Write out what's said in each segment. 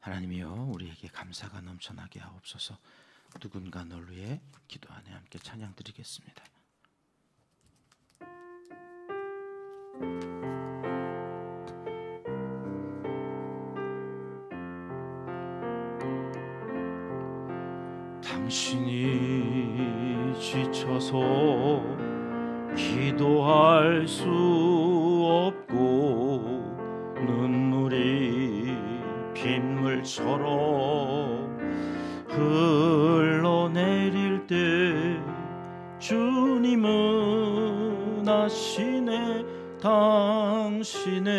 하나님이여, 우리에게 감사가 넘쳐나게 하옵소서. 누군가 널 위해 기도 안에 함께 찬양 드리겠습니다. 당신이 지쳐서 기도할 수 없고 눈물이 빗물처럼 흘러내릴 때 주님은 아시네. 당신의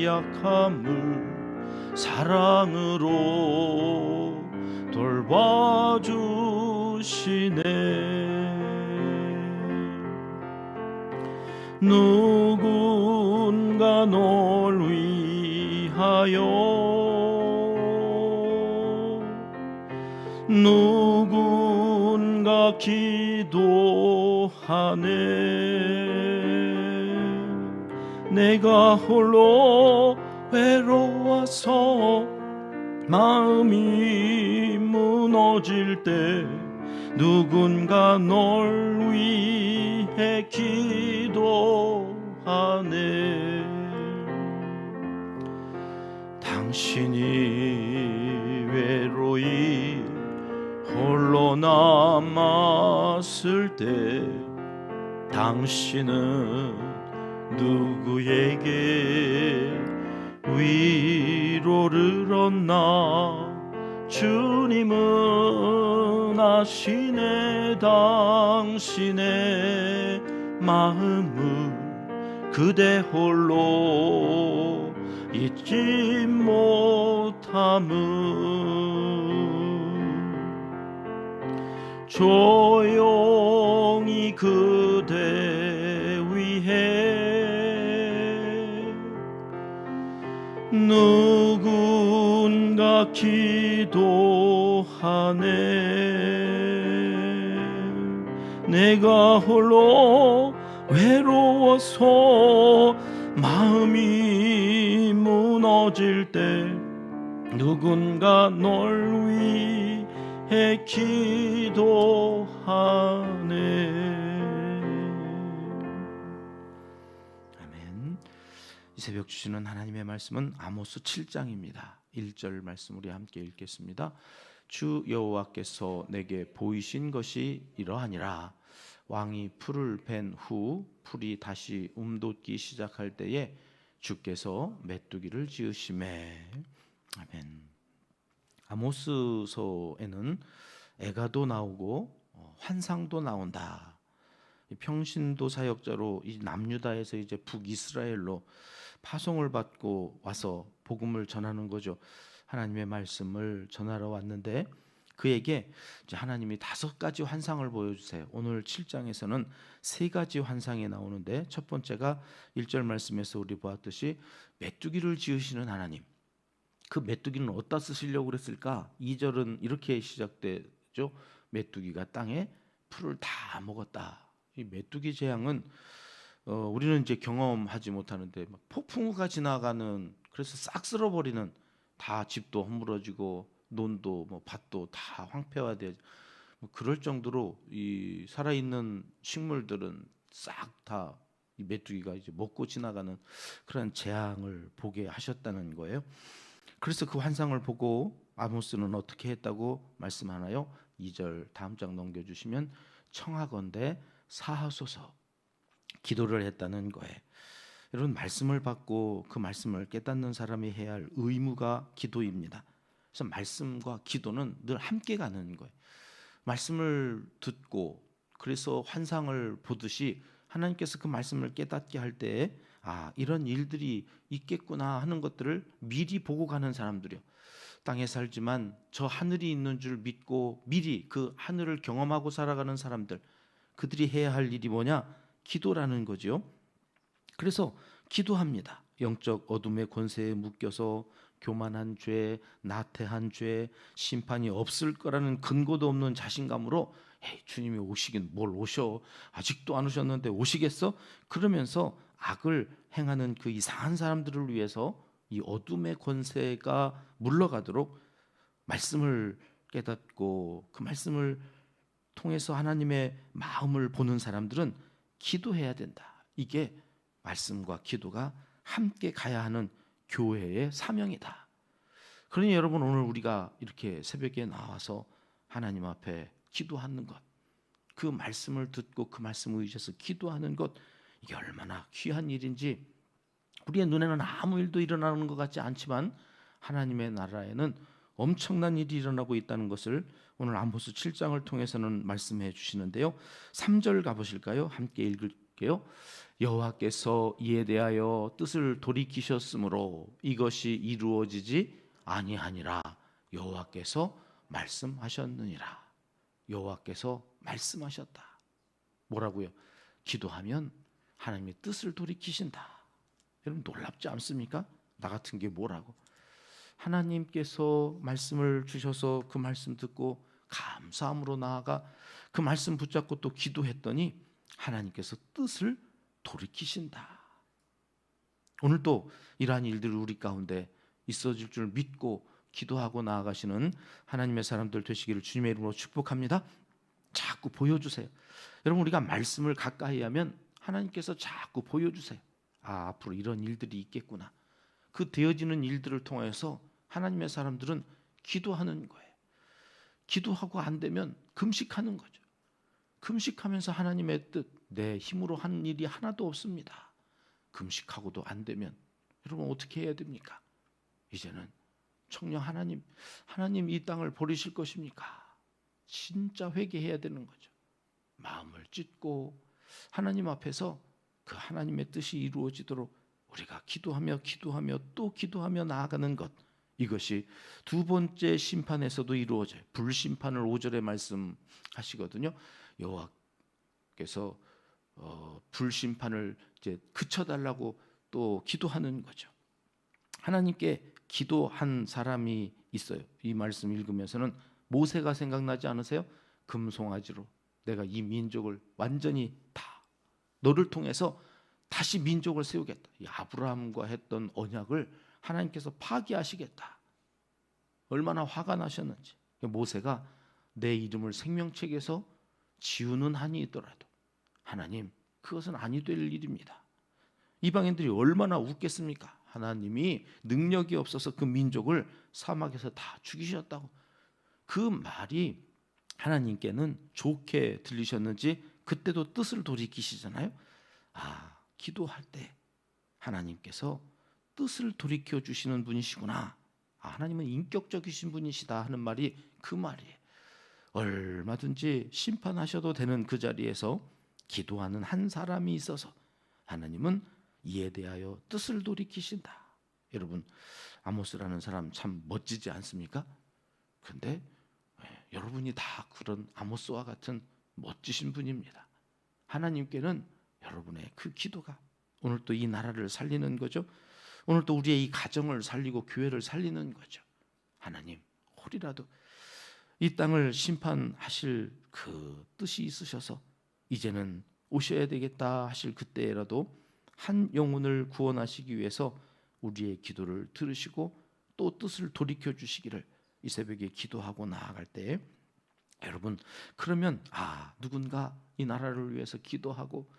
약함을 사랑으로 돌봐주시네. 누군가 널 위하여 누군가 기도하네. 내가 홀로 외로워서 마음이 무너질 때 누군가 널 위해 기도하네. 당신이 외로이 홀로 남았을 때 당신은 누구에게 위로를 얻나. 주님은 아시네. 당신의 마음을 그대 홀로 잊지 못함을. 조용히 그대 위해 누군가 기도하네. 내가 홀로 외로워서 마음이 무너질 때 누군가 널 위해 기도하네. 아멘. 이 새벽 주시는 하나님의 말씀은 아모스 7장입니다. 1절 말씀 우리 함께 읽겠습니다. 주 여호와께서 내게 보이신 것이 이러하니라. 왕이 풀을 벤 후 풀이 다시 움돋기 시작할 때에 주께서 메뚜기를 지으시매. 아멘. 아모스서에는 애가도 나오고 환상도 나온다. 평신도 사역자로 이 남유다에서 이제 북이스라엘로 파송을 받고 와서 복음을 전하는 거죠. 하나님의 말씀을 전하러 왔는데 그에게 이제 하나님이 5가지 환상을 보여주세요. 오늘 7장에서는 3가지 환상이 나오는데 첫 번째가 1절 말씀에서 우리 보았듯이 메뚜기를 지으시는 하나님. 그 메뚜기는 어디다 쓰시려고 그랬을까? 2절은 이렇게 시작되죠. 메뚜기가 땅에 풀을 다 먹었다. 이 메뚜기 재앙은 우리는 이제 경험하지 못하는데 폭풍우가 지나가는, 그래서 싹 쓸어버리는, 다 집도 허물어지고 논도 밭도 다 황폐화되어 그럴 정도로 이 살아있는 식물들은 싹 다 이 메뚜기가 이제 먹고 지나가는 그런 재앙을 보게 하셨다는 거예요. 그래서 그 환상을 보고 아모스는 어떻게 했다고 말씀하나요? 2절 다음 장 넘겨주시면 청하건대 사하소서 기도를 했다는 거예요. 여러분, 말씀을 받고 그 말씀을 깨닫는 사람이 해야 할 의무가 기도입니다. 그래서 말씀과 기도는 늘 함께 가는 거예요. 말씀을 듣고 그래서 환상을 보듯이 하나님께서 그 말씀을 깨닫게 할 때에 이런 일들이 있겠구나 하는 것들을 미리 보고 가는 사람들이요. 땅에 살지만 저 하늘이 있는 줄 믿고 미리 그 하늘을 경험하고 살아가는 사람들, 그들이 해야 할 일이 뭐냐? 기도라는 거죠. 그래서 기도합니다. 영적 어둠의 권세에 묶여서 교만한 죄, 나태한 죄, 심판이 없을 거라는 근거도 없는 자신감으로 주님이 오시긴 뭘 오셔, 아직도 안 오셨는데 오시겠어? 그러면서 악을 행하는 그 이상한 사람들을 위해서 이 어둠의 권세가 물러가도록 말씀을 깨닫고 그 말씀을 통해서 하나님의 마음을 보는 사람들은 기도해야 된다. 이게 말씀과 기도가 함께 가야 하는 교회의 사명이다. 그러니 여러분, 오늘 우리가 이렇게 새벽에 나와서 하나님 앞에 기도하는 것, 그 말씀을 듣고 그 말씀을 의지해서 기도하는 것, 이게 얼마나 귀한 일인지 우리의 눈에는 아무 일도 일어나는 것 같지 않지만 하나님의 나라에는 엄청난 일이 일어나고 있다는 것을 오늘 아모스 7장을 통해서는 말씀해 주시는데요. 3절 가보실까요? 함께 읽을게요. 여호와께서 이에 대하여 뜻을 돌이키셨으므로 이것이 이루어지지 아니하니라. 여호와께서 말씀하셨느니라. 여호와께서 말씀하셨다. 뭐라고요? 기도하면 하나님의 뜻을 돌이키신다. 여러분, 놀랍지 않습니까? 나 같은 게 뭐라고? 하나님께서 말씀을 주셔서 그 말씀 듣고 감사함으로 나아가 그 말씀 붙잡고 또 기도했더니 하나님께서 뜻을 돌이키신다. 오늘 또 이러한 일들이 우리 가운데 있어질 줄 믿고 기도하고 나아가시는 하나님의 사람들 되시기를 주님의 이름으로 축복합니다. 자꾸 보여주세요. 여러분, 우리가 말씀을 가까이 하면 하나님께서 자꾸 보여주세요. 아, 앞으로 이런 일들이 있겠구나. 그 되어지는 일들을 통해서 하나님의 사람들은 기도하는 거예요. 기도하고 안 되면 금식하는 거죠. 금식하면서 하나님의 뜻, 내 힘으로 하는 일이 하나도 없습니다. 금식하고도 안 되면 여러분 어떻게 해야 됩니까? 이제는 청령 하나님 이 땅을 버리실 것입니까? 진짜 회개해야 되는 거죠. 마음을 찢고 하나님 앞에서 그 하나님의 뜻이 이루어지도록 우리가 기도하며 또 기도하며 나아가는 것, 이것이 두 번째 심판에서도 이루어져요. 불심판을 5절에 말씀하시거든요. 여호와께서 불심판을 이제 그쳐달라고 또 기도하는 거죠. 하나님께 기도한 사람이 있어요. 이 말씀 읽으면서는 모세가 생각나지 않으세요? 금송아지로 내가 이 민족을 완전히 다 너를 통해서 다시 민족을 세우겠다. 이 아브라함과 했던 언약을 하나님께서 파기하시겠다. 얼마나 화가 나셨는지. 모세가 내 이름을 생명책에서 지우는 한이 있더라도 하나님, 그것은 아니 될 일입니다. 이방인들이 얼마나 웃겠습니까? 하나님이 능력이 없어서 그 민족을 사막에서 다 죽이셨다고. 그 말이 하나님께는 좋게 들리셨는지 그때도 뜻을 돌이키시잖아요. 아, 기도할 때 하나님께서 뜻을 돌이켜 주시는 분이시구나. 아, 하나님은 인격적이신 분이시다 하는 말이 그 말이에요. 얼마든지 심판하셔도 되는 그 자리에서 기도하는 한 사람이 있어서 하나님은 이에 대하여 뜻을 돌이키신다. 여러분, 아모스라는 사람 참 멋지지 않습니까? 근데 여러분이 다 그런 아모스와 같은 멋지신 분입니다. 하나님께는 여러분의 그 기도가 오늘 또 이 나라를 살리는 거죠. 오늘 또 우리의 이 가정을 살리고 교회를 살리는 거죠. 하나님, 혹이라도 이 땅을 심판하실 그 뜻이 있으셔서 이제는 오셔야 되겠다 하실 그때라도 한 영혼을 구원하시기 위해서 우리의 기도를 들으시고 또 뜻을 돌이켜 주시기를 이 새벽에 기도하고 나아갈 때, 여러분, 그러면 누군가 이 나라를 위해서 기도하고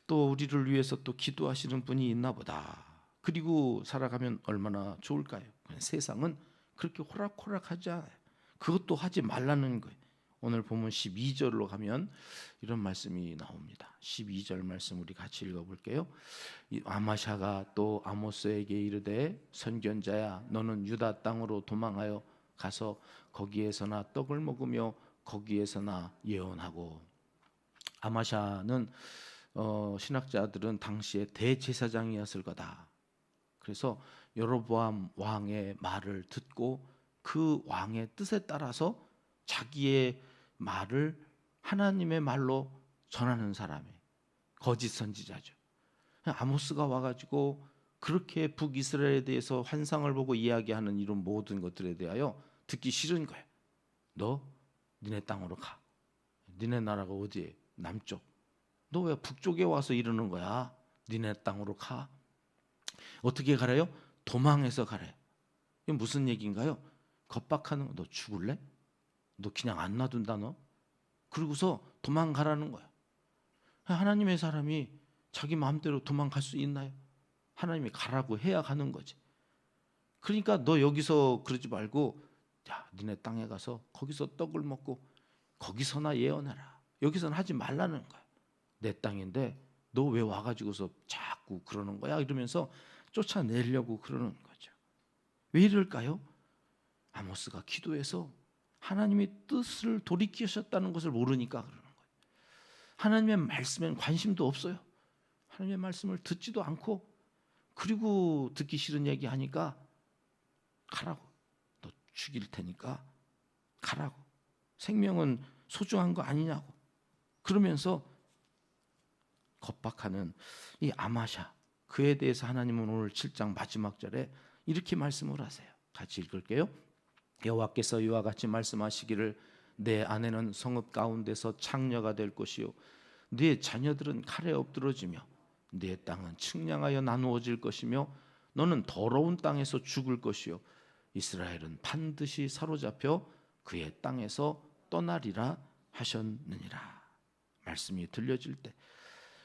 또 우리를 위해서 또 기도하시는 분이 있나 보다. 그리고 살아가면 얼마나 좋을까요? 세상은 그렇게 호락호락하지 않아요. 그것도 하지 말라는 거예요. 오늘 보면 12절로 가면 이런 말씀이 나옵니다. 12절 말씀 우리 같이 읽어볼게요. 아마샤가 또 아모스에게 이르되 선견자야, 너는 유다 땅으로 도망하여 가서 거기에서나 떡을 먹으며 거기에서나 예언하고. 아마샤는 신학자들은 당시에 대제사장이었을 거다. 그래서 여로보암 왕의 말을 듣고 그 왕의 뜻에 따라서 자기의 말을 하나님의 말로 전하는 사람이 거짓 선지자죠. 아모스가 와가지고 그렇게 북이스라엘에 대해서 환상을 보고 이야기하는 이런 모든 것들에 대하여 듣기 싫은 거예요. 너 니네 땅으로 가. 니네 나라가 어디에? 남쪽. 너 왜 북쪽에 와서 이러는 거야? 니네 땅으로 가. 어떻게 가래요? 도망해서 가래. 이게 무슨 얘기인가요? 겁박하는 거. 너 죽을래? 너 그냥 안 놔둔다 너? 그러고서 도망가라는 거야. 하나님의 사람이 자기 마음대로 도망갈 수 있나요? 하나님이 가라고 해야 가는 거지. 그러니까 너 여기서 그러지 말고 야, 니네 땅에 가서 거기서 떡을 먹고 거기서나 예언해라. 여기서는 하지 말라는 거야. 내 땅인데 너 왜 와가지고서 자꾸 그러는 거야? 이러면서 쫓아내려고 그러는 거죠. 왜 이럴까요? 아모스가 기도해서 하나님의 뜻을 돌이키셨다는 것을 모르니까 그러는 거예요. 하나님의 말씀엔 관심도 없어요. 하나님의 말씀을 듣지도 않고, 그리고 듣기 싫은 얘기 하니까 가라고. 너 죽일 테니까 가라고. 생명은 소중한 거 아니냐고. 그러면서 겁박하는 이 아마샤, 그에 대해서 하나님은 오늘 7장 마지막 절에 이렇게 말씀을 하세요. 같이 읽을게요. 여호와께서 이와 같이 말씀하시기를 내 아내는 성읍 가운데서 창녀가 될 것이요 네 자녀들은 칼에 엎드러지며 네 땅은 측량하여 나누어질 것이며 너는 더러운 땅에서 죽을 것이요 이스라엘은 반드시 사로잡혀 그의 땅에서 떠나리라 하셨느니라. 말씀이 들려질 때,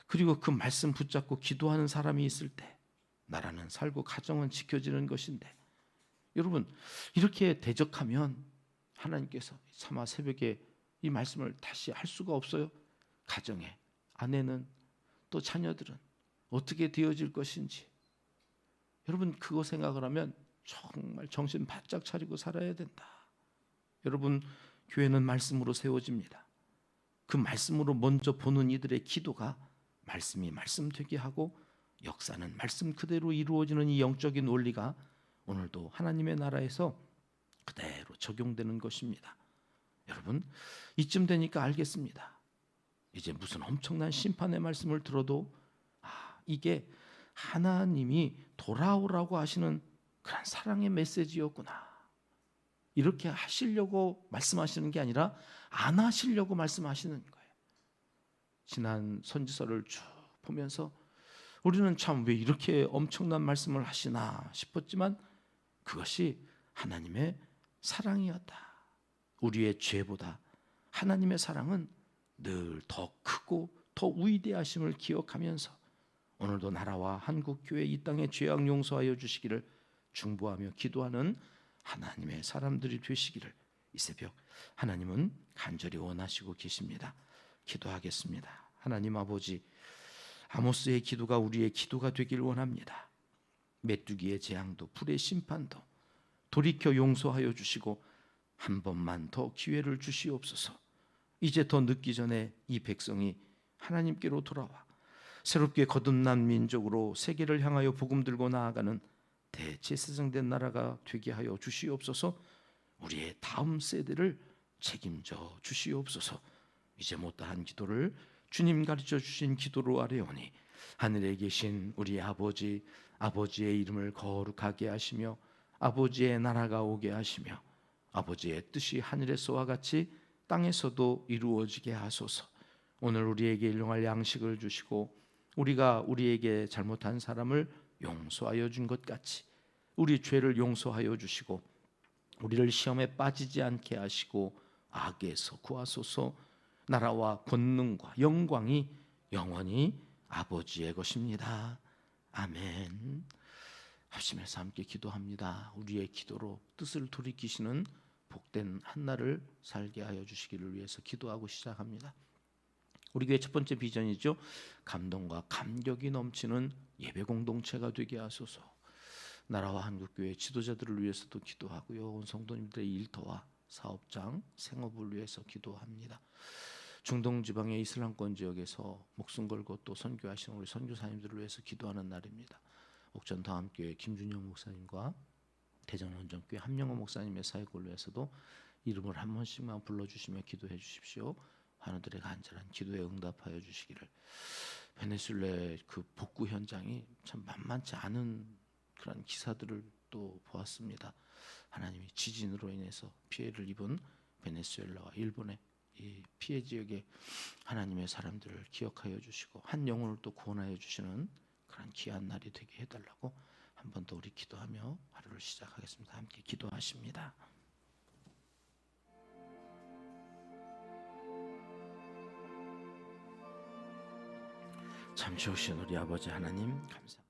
그리고 그 말씀 붙잡고 기도하는 사람이 있을 때 나라는 살고 가정은 지켜지는 것인데, 여러분 이렇게 대적하면 하나님께서 차마 새벽에 이 말씀을 다시 할 수가 없어요. 가정에 아내는 또 자녀들은 어떻게 되어질 것인지, 여러분 그거 생각을 하면 정말 정신 바짝 차리고 살아야 된다. 여러분 교회는 말씀으로 세워집니다. 그 말씀으로 먼저 보는 이들의 기도가 말씀이 말씀되게 하고 역사는 말씀 그대로 이루어지는 이 영적인 원리가 오늘도 하나님의 나라에서 그대로 적용되는 것입니다. 여러분 이쯤 되니까 알겠습니다. 이제 무슨 엄청난 심판의 말씀을 들어도 이게 하나님이 돌아오라고 하시는 그런 사랑의 메시지였구나. 이렇게 하시려고 말씀하시는 게 아니라 안 하시려고 말씀하시는 거예요. 지난 선지서를 쭉 보면서 우리는 참 왜 이렇게 엄청난 말씀을 하시나 싶었지만 그것이 하나님의 사랑이었다. 우리의 죄보다 하나님의 사랑은 늘 더 크고 더 위대하심을 기억하면서 오늘도 나라와 한국교회 이 땅의 죄악 용서하여 주시기를 중보하며 기도하는 하나님의 사람들이 되시기를 이 새벽 하나님은 간절히 원하시고 계십니다. 기도하겠습니다. 하나님 아버지, 아모스의 기도가 우리의 기도가 되길 원합니다. 메뚜기의 재앙도 불의 심판도 돌이켜 용서하여 주시고 한 번만 더 기회를 주시옵소서. 이제 더 늦기 전에 이 백성이 하나님께로 돌아와 새롭게 거듭난 민족으로 세계를 향하여 복음 들고 나아가는 대제사장된 나라가 되게 하여 주시옵소서. 우리의 다음 세대를 책임져 주시옵소서. 이제 못다한 기도를 주님 가르쳐 주신 기도로 아뢰오니 하늘에 계신 우리 아버지, 아버지의 이름을 거룩하게 하시며 아버지의 나라가 오게 하시며 아버지의 뜻이 하늘에서와 같이 땅에서도 이루어지게 하소서. 오늘 우리에게 일용할 양식을 주시고 우리가 우리에게 잘못한 사람을 용서하여 준 것 같이 우리 죄를 용서하여 주시고 우리를 시험에 빠지지 않게 하시고 악에서 구하소서. 나라와 권능과 영광이 영원히 아버지의 것입니다. 아멘. 합심해서 함께 기도합니다. 우리의 기도로 뜻을 돌이키시는 복된 한날을 살게 하여 주시기를 위해서 기도하고 시작합니다. 우리 교회 첫 번째 비전이죠. 감동과 감격이 넘치는 예배 공동체가 되게 하소서. 나라와 한국교회 지도자들을 위해서도 기도하고요. 온 성도님들의 일터와 사업장, 생업을 위해서 기도합니다. 중동 지방의 이슬람권 지역에서 목숨 걸고 또 선교하시는 우리 선교사님들을 위해서 기도하는 날입니다. 옥천 다음교회 김준영 목사님과 대전 원정교회 함영호 목사님의 사역을 위해서도 이름을 한 번씩만 불러주시며 기도해 주십시오. 환우들의 간절한 기도에 응답하여 주시기를. 베네수엘라의 그 복구 현장이 참 만만치 않은 그런 기사들을 또 보았습니다. 하나님이 지진으로 인해서 피해를 입은 베네수엘라와 일본의 이 피해 지역에 하나님의 사람들을 기억하여 주시고 한 영혼을 또 구원하여 주시는 그런 귀한 날이 되게 해달라고 한 번 더 우리 기도하며 하루를 시작하겠습니다. 함께 기도하십니다. 참 좋으신 우리 아버지 하나님 감사합니다.